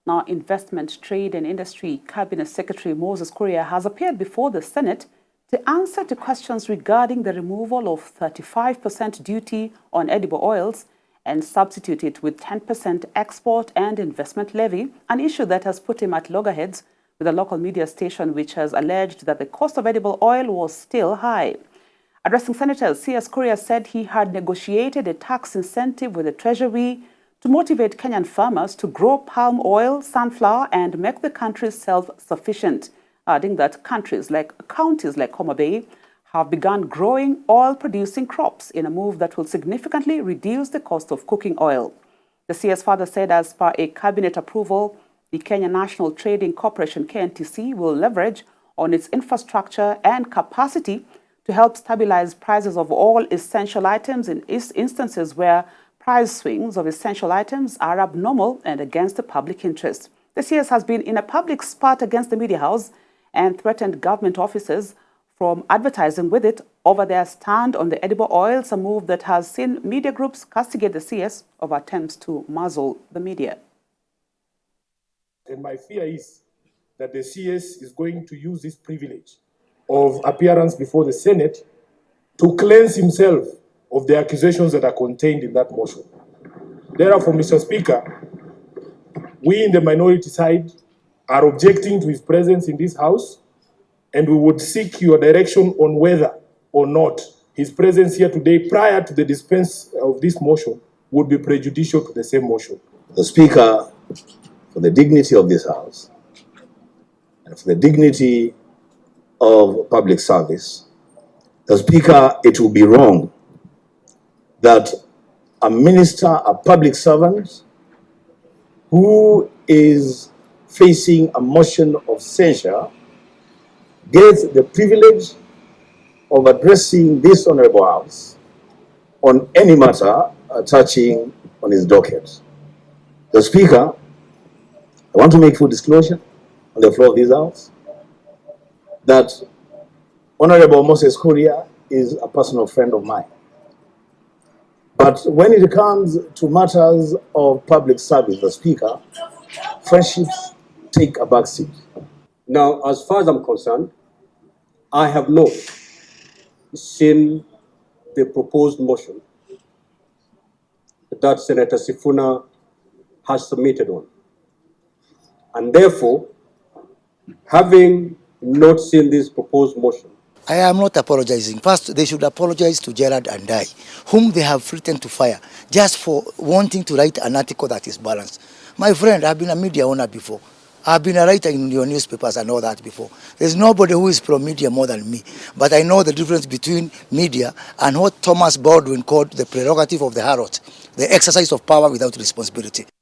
Now, Investment, Trade and Industry Cabinet Secretary Moses Kuria has appeared before the Senate to answer to questions regarding the removal of 35% duty on edible oils and substitute it with 10% export and investment levy, an issue that has put him at loggerheads with a local media station which has alleged that the cost of edible oil was still high. Addressing senators, CS Kuria said he had negotiated a tax incentive with the Treasury to motivate Kenyan farmers to grow palm oil, sunflower, and make the country self-sufficient, adding that counties like Homa Bay have begun growing oil-producing crops in a move that will significantly reduce the cost of cooking oil. The CS further said as per a cabinet approval, the Kenya National Trading Corporation KNTC will leverage on its infrastructure and capacity to help stabilize prices of all essential items in instances where price swings of essential items are abnormal and against the public interest. The CS has been in a public spat against the media house and threatened government officers from advertising with it over their stand on the edible oils, a move that has seen media groups castigate the CS over attempts to muzzle the media. And my fear is that the CS is going to use this privilege of appearance before the Senate to cleanse himself of the accusations that are contained in that motion. Therefore, Mr. Speaker, we in the minority side are objecting to his presence in this House, and we would seek your direction on whether or not his presence here today prior to the dispense of this motion would be prejudicial to the same motion. The Speaker, for the dignity of this House and for the dignity of public service, the Speaker, it will be wrong that a minister, a public servant, who is facing a motion of censure gets the privilege of addressing this Honorable House on any matter touching on his docket. The Speaker, I want to make full disclosure on the floor of this House that Honorable Moses Kuria is a personal friend of mine. But when it comes to matters of public service, the Speaker, friendships take a back seat. Now, as far as I'm concerned, I have not seen the proposed motion that Senator Sifuna has submitted on. And therefore, having not seen this proposed motion, I am not apologizing. First, they should apologize to Gerard Andai, whom they have threatened to fire just for wanting to write an article that is balanced. My friend, I've been a media owner before. I've been a writer in your newspapers and all that before. There's nobody who is pro-media more than me. But I know the difference between media and what Thomas Baldwin called the prerogative of the harlot, the exercise of power without responsibility.